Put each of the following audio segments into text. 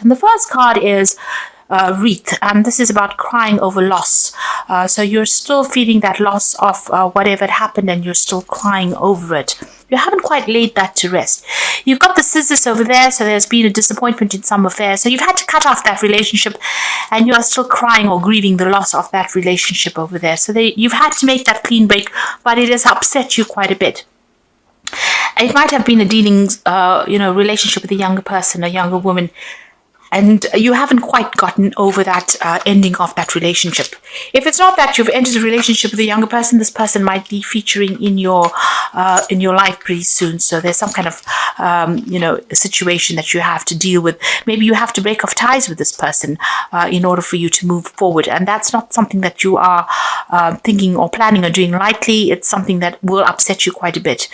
And the first card is wreath, and this is about crying over loss. So you're still feeling that loss of whatever happened, and you're still crying over it. You haven't quite laid that to rest. You've got the scissors over there, so there's been a disappointment in some affair. So you've had to cut off that relationship, and you are still crying or grieving the loss of that relationship over there. So you've had to make that clean break, but it has upset you quite a bit. It might have been a relationship with a younger person, a younger woman, and you haven't quite gotten over that ending of that relationship. If it's not that you've entered a relationship with a younger person, this person might be featuring in your life pretty soon. So there's some kind of situation that you have to deal with. Maybe you have to break off ties with this person in order for you to move forward, and that's not something that you are thinking or planning on doing lightly. It's something that will upset you quite a bit.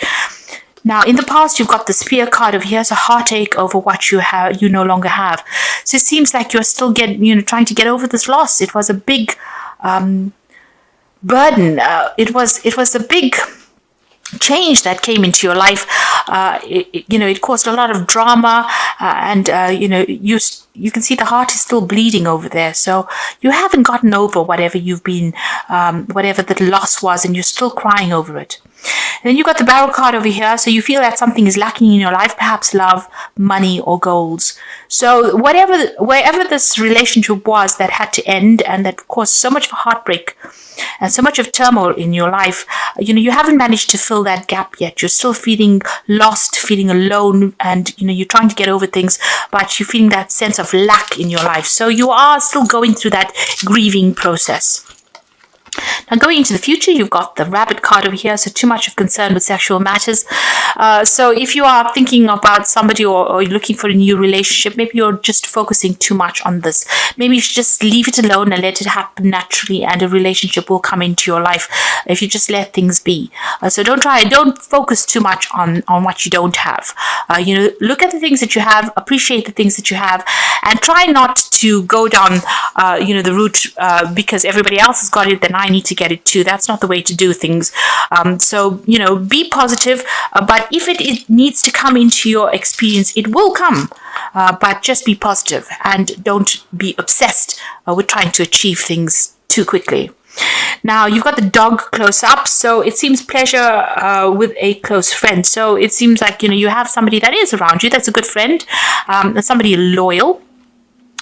Now, in the past, you've got the Spear card over here, so heartache over what you no longer have. So it seems like you're still trying to get over this loss. It was a big burden. It was a big change that came into your life. It caused a lot of drama, and you can see the heart is still bleeding over there. So you haven't gotten over whatever you've been, whatever the loss was, and you're still crying over it. And then you've got the Barrel card over here. So you feel that something is lacking in your life, perhaps love, money, or goals. So wherever this relationship was that had to end and that caused so much of a heartbreak and so much of turmoil in your life, you haven't managed to fill that gap yet. You're still feeling lost, feeling alone, and you're trying to get over things, but you're feeling that sense of lack in your life. So you are still going through that grieving process. Now, going into the future, you've got the Rabbit card over here, so too much of concern with sexual matters. So if you are thinking about somebody or you're looking for a new relationship, maybe you're just focusing too much on this. Maybe you should just leave it alone and let it happen naturally, and a relationship will come into your life if you just let things be. So don't focus too much on what you don't have. Look at the things that you have, appreciate the things that you have, and try not to go down the route because everybody else has got it, then I need to get it too. That's not the way to do things. So be positive, but if it needs to come into your experience, it will come. But just be positive and don't be obsessed with trying to achieve things too quickly. Now, you've got the Dog close up, so it seems pleasure with a close friend. So it seems like you have somebody that is around you that's a good friend, somebody loyal.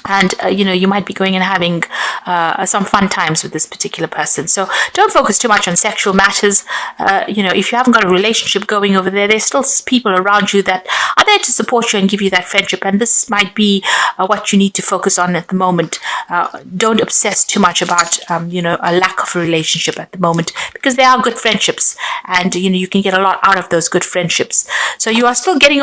And, you might be going and having some fun times with this particular person. So don't focus too much on sexual matters. If you haven't got a relationship going over there, there's still people around you that are there to support you and give you that friendship. And this might be what you need to focus on at the moment. Don't obsess too much about, a lack of a relationship at the moment, because there are good friendships, and, you can get a lot out of those good friendships. So you are still grieving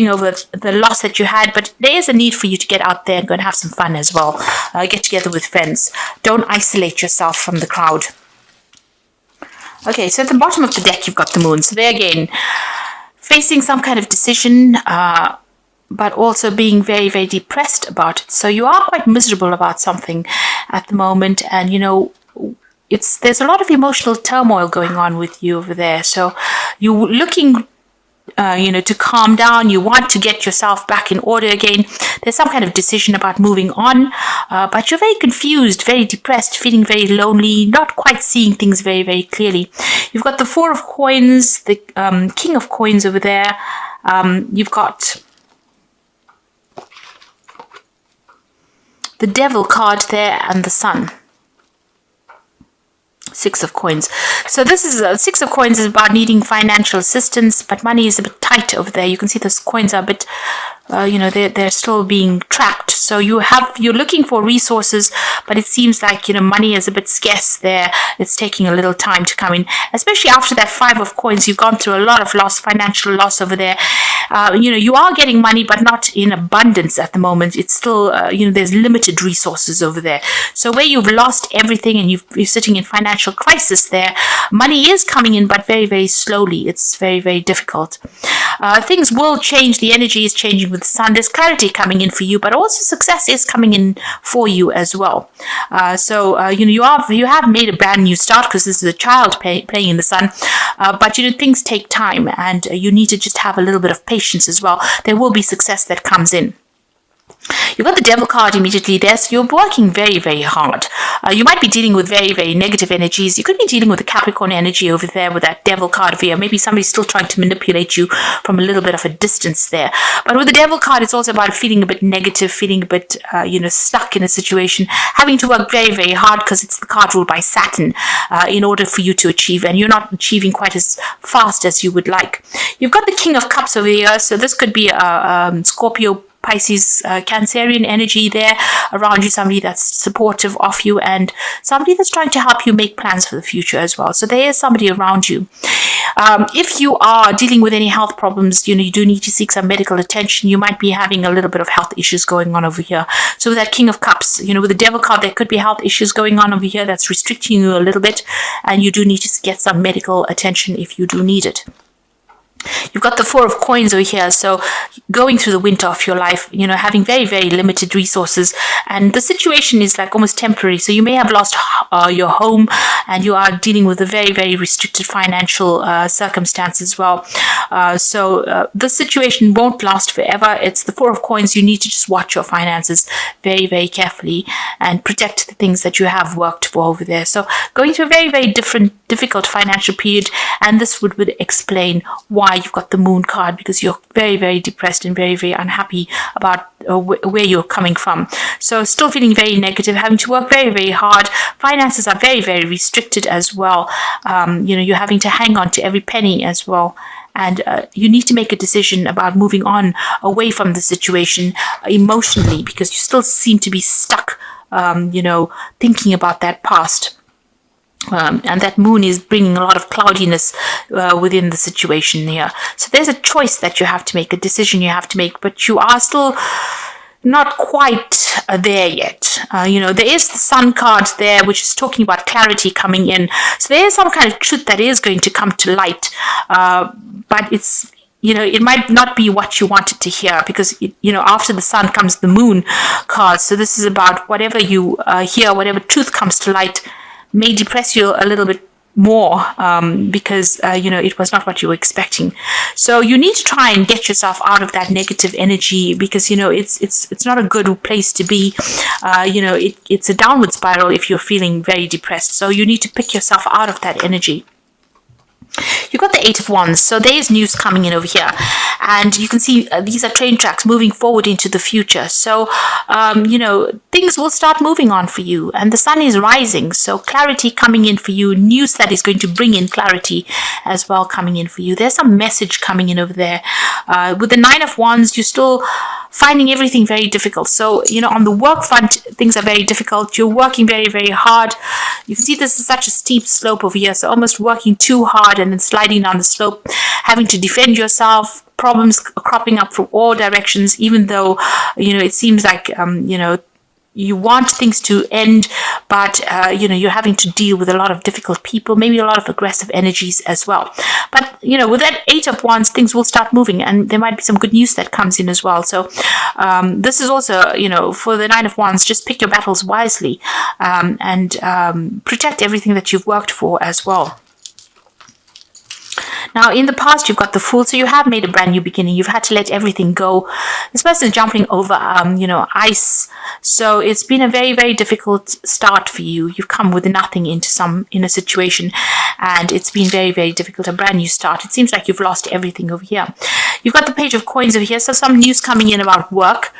over the loss that you had, but there is a need for you to get out there and go and have some fun as well. Get together with friends. Don't isolate yourself from the crowd. Okay, so at the bottom of the deck, you've got the Moon. So there again, facing some kind of decision, but also being very, very depressed about it. So you are quite miserable about something at the moment, and there's a lot of emotional turmoil going on with you over there. So you're looking to calm down. You want to get yourself back in order again. There's some kind of decision about moving on, but you're very confused, very depressed, feeling very lonely, not quite seeing things very, very clearly. You've got the Four of Coins, the King of Coins over there. You've got the Devil card there and the Sun. Six of Coins. So this is Six of Coins is about needing financial assistance, but money is a bit tight over there. You can see those coins are a bit, they're still being trapped. So you're looking for resources, but it seems like money is a bit scarce there. It's taking a little time to come in, especially after that Five of Coins. You've gone through a lot of financial loss over there. You are getting money, but not in abundance at the moment. It's still, there's limited resources over there. So where you've lost everything and you're sitting in financial crisis there, money is coming in, but very, very slowly. It's very, very difficult. Things will change. The energy is changing with the Sun. There's clarity coming in for you, but also success is coming in for you as well. You have made a brand new start, because this is a child playing in the Sun. But things take time, and you need to just have a little bit of patience as well. There will be success that comes in. You've got the devil card immediately there, so you're working very, very hard. You might be dealing with very, very negative energies. You could be dealing with the Capricorn energy over there with that devil card over here. Maybe somebody's still trying to manipulate you from a little bit of a distance there. But with the devil card, it's also about feeling a bit negative, feeling a bit, stuck in a situation, having to work very, very hard because it's the card ruled by Saturn in order for you to achieve, and you're not achieving quite as fast as you would like. You've got the King of Cups over here, so this could be a Scorpio, Pisces, Cancerian energy there around you, somebody that's supportive of you and somebody that's trying to help you make plans for the future as well. So there is somebody around you. If you are dealing with any health problems, you do need to seek some medical attention. You might be having a little bit of health issues going on over here. So with that King of Cups, with the Devil card, there could be health issues going on over here that's restricting you a little bit, and you do need to get some medical attention if you do need it. You've got the Four of Coins over here, so going through the winter of your life, having very, very limited resources, and the situation is like almost temporary. So you may have lost your home, and you are dealing with a very, very restricted financial circumstance as well. So this situation won't last forever. It's the Four of Coins. You need to just watch your finances very, very carefully and protect the things that you have worked for over there. So going through a very, very difficult financial period, and this would explain why you've got the Moon card, because you're very, very depressed and very, very unhappy about where you're coming from. So still feeling very negative, having to work very, very hard. Finances are very, very restricted as well. You're having to hang on to every penny as well. And you need to make a decision about moving on away from the situation emotionally, because you still seem to be stuck, thinking about that past. And that moon is bringing a lot of cloudiness within the situation here. So there's a choice that you have to make, a decision you have to make, but you are still not quite there yet. There is the Sun card there, which is talking about clarity coming in. So there is some kind of truth that is going to come to light, but it's it might not be what you wanted to hear, because, after the Sun comes the Moon card. So this is about whatever you hear, whatever truth comes to light may depress you a little bit more, because it was not what you were expecting. So you need to try and get yourself out of that negative energy, because it's not a good place to be. It's a downward spiral if you're feeling very depressed. So you need to pick yourself out of that energy. You've got the Eight of Wands, so there is news coming in over here, and you can see these are train tracks moving forward into the future. So things will start moving on for you, and the Sun is rising, so clarity coming in for you, news that is going to bring in clarity as well coming in for you. There's some message coming in over there. With the Nine of Wands, you're still finding everything very difficult. So, on the work front, things are very difficult. You're working very, very hard. You can see this is such a steep slope over here. So almost working too hard and then sliding down the slope, having to defend yourself, problems cropping up from all directions, even though, it seems like, you want things to end, but you're having to deal with a lot of difficult people, maybe a lot of aggressive energies as well. But with that Eight of Wands, things will start moving, and there might be some good news that comes in as well. So this is also, for the Nine of Wands, just pick your battles wisely, and protect everything that you've worked for as well. Now, in the past, you've got the Fool, so you have made a brand new beginning. You've had to let everything go. This person is jumping over, ice. So it's been a very, very difficult start for you. You've come with nothing in a situation, and it's been very, very difficult. A brand new start. It seems like you've lost everything over here. You've got the Page of Coins over here. So some news coming in about work,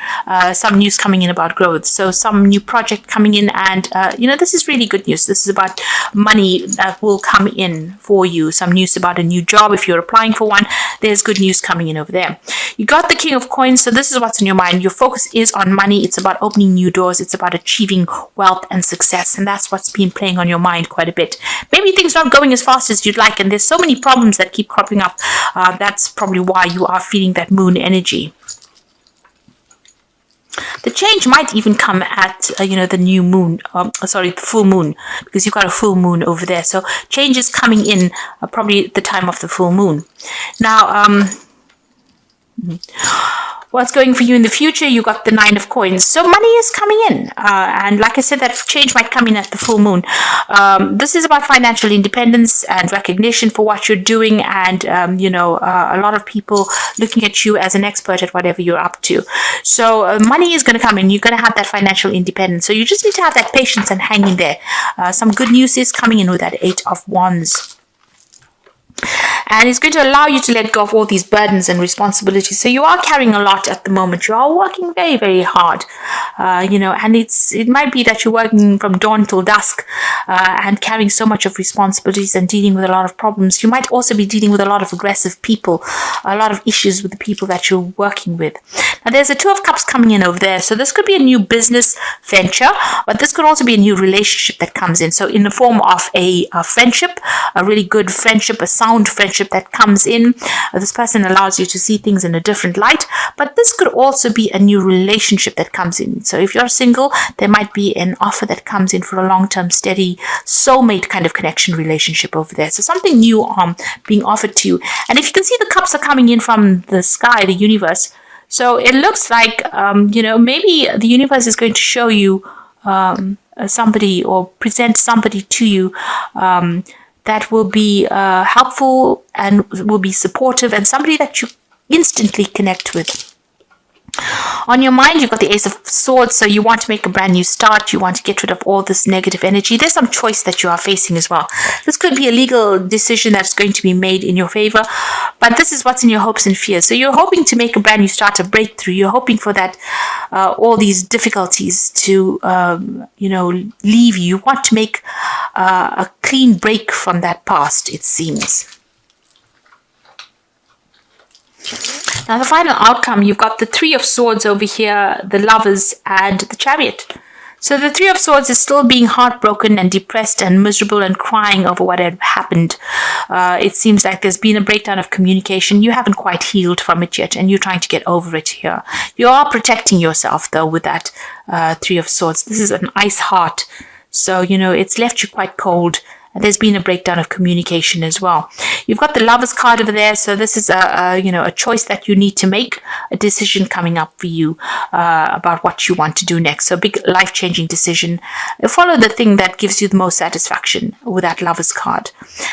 some news coming in about growth. So some new project coming in, and this is really good news. This is about money that will come in for you. Some news about a new job. If you're applying for one, there's good news coming in over there. You got the King of Coins, so this is what's in your mind. Your focus is on money. It's about opening new doors. It's about achieving wealth and success, and that's what's been playing on your mind quite a bit. Maybe things aren't going as fast as you'd like, and there's so many problems that keep cropping up. That's probably why you are feeling that Moon energy. The change might even come at, the new moon, the full moon, because you've got a full moon over there. So change is coming in probably at the time of the full moon. Now, What's going for you in the future? You got the 9 of Coins. So money is coming in. And like I said, that change might come in at the full moon. This is about financial independence and recognition for what you're doing. And, a lot of people looking at you as an expert at whatever you're up to. So money is going to come in. You're going to have that financial independence. So you just need to have that patience and hang in there. Some good news is coming in with that 8 of Wands. And it's going to allow you to let go of all these burdens and responsibilities. So you are carrying a lot at the moment. You are working very, very hard, and it might be that you're working from dawn till dusk and carrying so much of responsibilities and dealing with a lot of problems. You might also be dealing with a lot of aggressive people, a lot of issues with the people that you're working with. Now, there's a 2 of Cups coming in over there. So this could be a new business venture, but this could also be a new relationship that comes in. So in the form of a friendship, a really good friendship, a sound friendship that comes in. This person allows you to see things in a different light, but this could also be a new relationship that comes in. So if you're single, there might be an offer that comes in for a long-term, steady, soulmate kind of connection relationship over there. So something new being offered to you. And if you can see, the cups are coming in from the sky, the universe. So it looks like, maybe the universe is going to show you somebody or present somebody to you that will be helpful and will be supportive, and somebody that you instantly connect with. On your mind, you've got the Ace of Swords, so you want to make a brand new start. You want to get rid of all this negative energy. There's some choice that you are facing as well. This could be a legal decision that's going to be made in your favor, but this is what's in your hopes and fears. So you're hoping to make a brand new start, a breakthrough. You're hoping for that, all these difficulties to, leave you. You want to make a clean break from that past, it seems. Now, the final outcome, you've got the 3 of Swords over here, the Lovers, and the Chariot. So the 3 of Swords is still being heartbroken and depressed and miserable and crying over what had happened. It seems like there's been a breakdown of communication. You haven't quite healed from it yet, and you're trying to get over it here. You are protecting yourself, though, with that 3 of Swords. This is an ice heart. So, it's left you quite cold. And there's been a breakdown of communication as well. You've got the Lovers card over there. So this is a choice that you need to make, a decision coming up for you about what you want to do next. So a big life-changing decision. Follow the thing that gives you the most satisfaction with that Lovers card.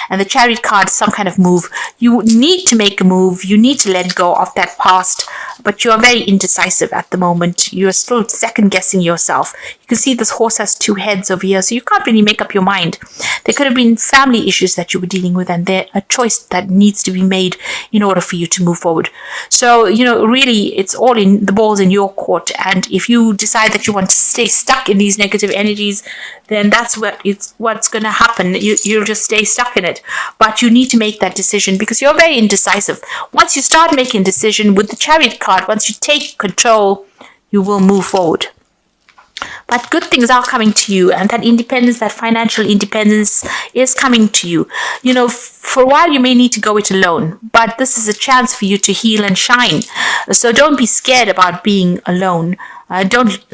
And the Chariot card, some kind of move. You need to make a move. You need to let go of that past, but you are very indecisive at the moment. You are still second-guessing yourself. You can see this horse has 2 heads over here, so you can't really make up your mind. There could have been family issues that you were dealing with, and there a choice that needs to be made in order for you to move forward. So, really, it's all in the balls in your court. And if you decide that you want to stay stuck in these negative energies, then that's what's going to happen. You'll just stay stuck in it. But you need to make that decision because you're very indecisive. Once you start making a decision with the Chariot card, once you take control, you will move forward. But good things are coming to you, and that independence, that financial independence is coming to you. For a while you may need to go it alone, but this is a chance for you to heal and shine. So don't be scared about being alone. Don't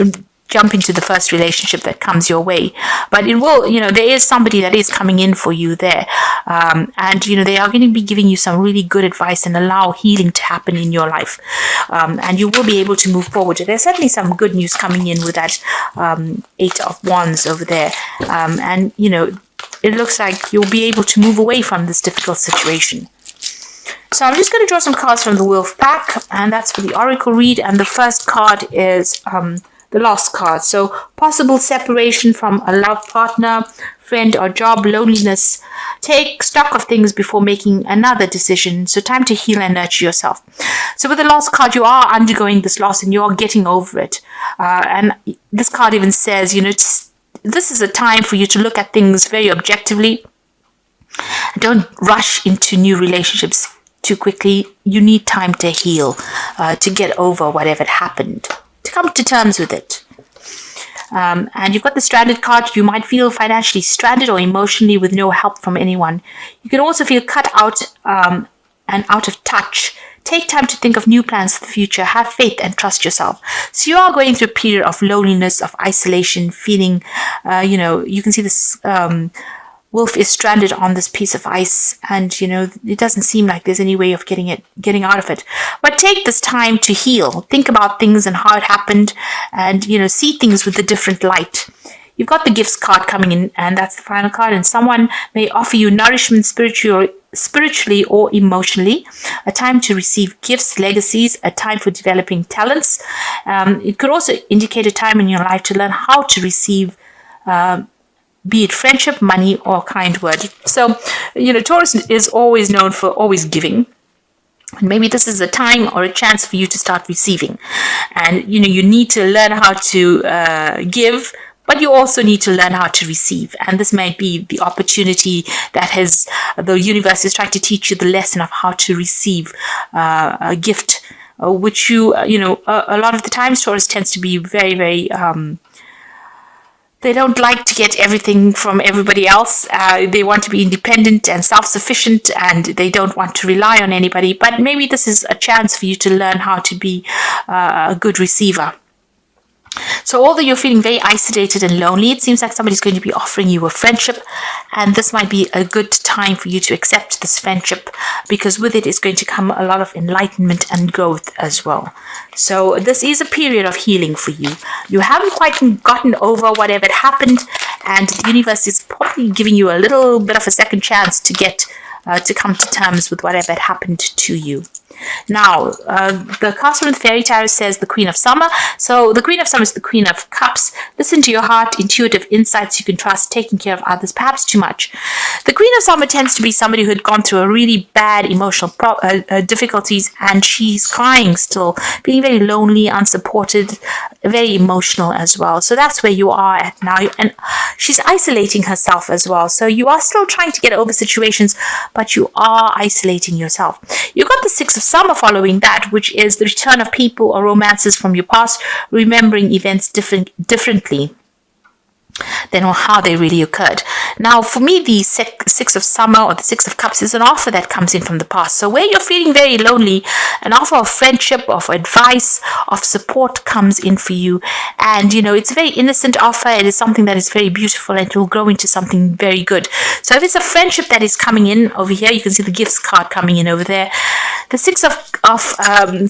jump into the first relationship that comes your way. But it will, there is somebody that is coming in for you there. And they are going to be giving you some really good advice and allow healing to happen in your life. And you will be able to move forward. There's certainly some good news coming in with that 8 of Wands over there. It looks like you'll be able to move away from this difficult situation. So I'm just going to draw some cards from the Wolf pack, and that's for the Oracle read. And the first card is the Lost card. So possible separation from a love partner, friend or job, loneliness. Take stock of things before making another decision. So time to heal and nurture yourself. So with the Lost card, you are undergoing this loss and you're getting over it. And this card even says, this is a time for you to look at things very objectively. Don't rush into new relationships too quickly. You need time to heal, to get over whatever happened, to come to terms with it. And you've got the Stranded card. You might feel financially stranded or emotionally with no help from anyone. You can also feel cut out and out of touch. Take time to think of new plans for the future. Have faith and trust yourself. So you are going through a period of loneliness, of isolation, feeling, you can see this Wolf is stranded on this piece of ice, and it doesn't seem like there's any way of getting out of it. But take this time to heal. Think about things and how it happened, and see things with a different light. You've got the gifts card coming in, and that's the final card. And someone may offer you nourishment spiritually or emotionally, a time to receive gifts, legacies, a time for developing talents. It could also indicate a time in your life to learn how to receive be it friendship, money, or kind word. So, Taurus is always known for always giving. And maybe this is a time or a chance for you to start receiving. And, you need to learn how to give, but you also need to learn how to receive. And this might be the opportunity that the universe is trying to teach you the lesson of how to receive a gift, which a lot of the times Taurus tends to be very, very, they don't like to get everything from everybody else. They want to be independent and self-sufficient, and they don't want to rely on anybody. But maybe this is a chance for you to learn how to be a good receiver. So although you're feeling very isolated and lonely, it seems like somebody's going to be offering you a friendship, and this might be a good time for you to accept this friendship, because with it is going to come a lot of enlightenment and growth as well. So this is a period of healing for you. You haven't quite gotten over whatever happened, and the universe is probably giving you a little bit of a second chance to get to come to terms with whatever had happened to you. Now, the card from the Fairy Tarot says the Queen of Summer. So the Queen of Summer is the Queen of Cups. Listen to your heart, intuitive insights you can trust, taking care of others, perhaps too much. The Queen of Summer tends to be somebody who had gone through a really bad emotional difficulties, and she's crying still, being very lonely, unsupported, very emotional as well. So that's where you are at now. And she's isolating herself as well. So you are still trying to get over situations, but you are isolating yourself. You've got the Six of Summer following that, which is the return of people or romances from your past, remembering events differently than how they really occurred. Now, for me, the Six of Summer or the Six of Cups is an offer that comes in from the past. So where you're feeling very lonely, an offer of friendship, of advice, of support comes in for you. And, it's a very innocent offer. It is something that is very beautiful, and it will grow into something very good. So if it's a friendship that is coming in over here, you can see the gifts card coming in over there. The Six of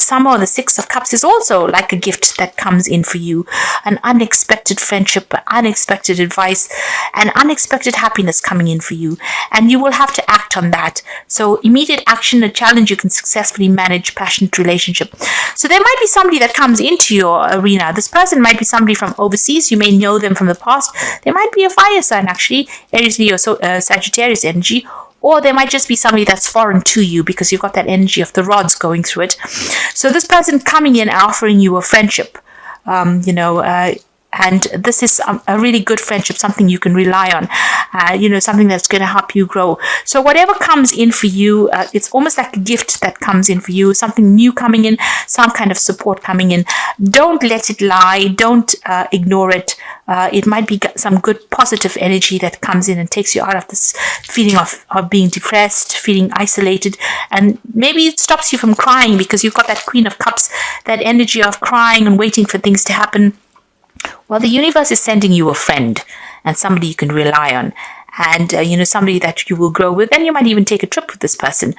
Summer or the Six of Cups is also like a gift that comes in for you. An unexpected friendship, unexpected advice, and unexpected happiness coming in for you. And you will have to act on that. So immediate action, a challenge you can successfully manage, passionate relationship. So there might be somebody that comes into your arena. This person might be somebody from overseas. You may know them from the past. There might be a fire sign, actually, Aries, Leo, Sagittarius energy. Or there might just be somebody that's foreign to you, because you've got that energy of the rods going through it. So this person coming in offering you a friendship, and this is a really good friendship, something you can rely on, something that's going to help you grow. So whatever comes in for you, it's almost like a gift that comes in for you, something new coming in, some kind of support coming in. Don't let it lie. Don't ignore it. It might be some good positive energy that comes in and takes you out of this feeling of being depressed, feeling isolated, and maybe it stops you from crying, because you've got that Queen of Cups, that energy of crying and waiting for things to happen. Well, the universe is sending you a friend and somebody you can rely on, and somebody that you will grow with, and you might even take a trip with this person.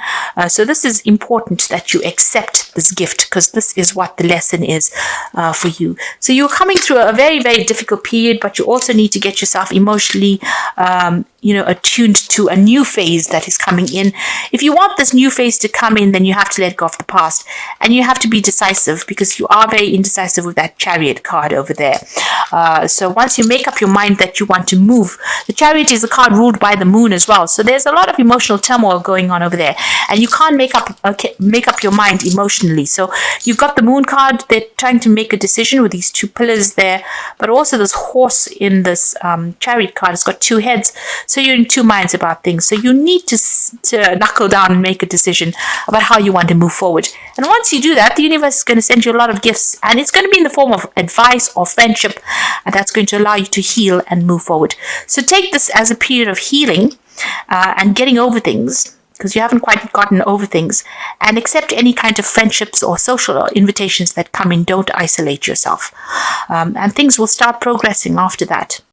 So this is important that you accept this gift, because this is what the lesson is for you. So you're coming through a very, very difficult period, but you also need to get yourself emotionally attuned to a new phase that is coming in. If you want this new phase to come in, then you have to let go of the past, and you have to be decisive, because you are very indecisive with that Chariot card over there. So once you make up your mind that you want to move, the Chariot is a card ruled by the moon as well. So there's a lot of emotional turmoil going on over there, and you can't make up your mind emotionally. So you've got the moon card. They're trying to make a decision with these two pillars there, but also this horse in this Chariot card has got two heads. So you're in two minds about things. So you need to knuckle down and make a decision about how you want to move forward. And once you do that, the universe is going to send you a lot of gifts, and it's going to be in the form of advice or friendship, and that's going to allow you to heal and move forward. So take this as a period of healing and getting over things, because you haven't quite gotten over things, and accept any kind of friendships or social invitations that come in. Don't isolate yourself, and things will start progressing after that.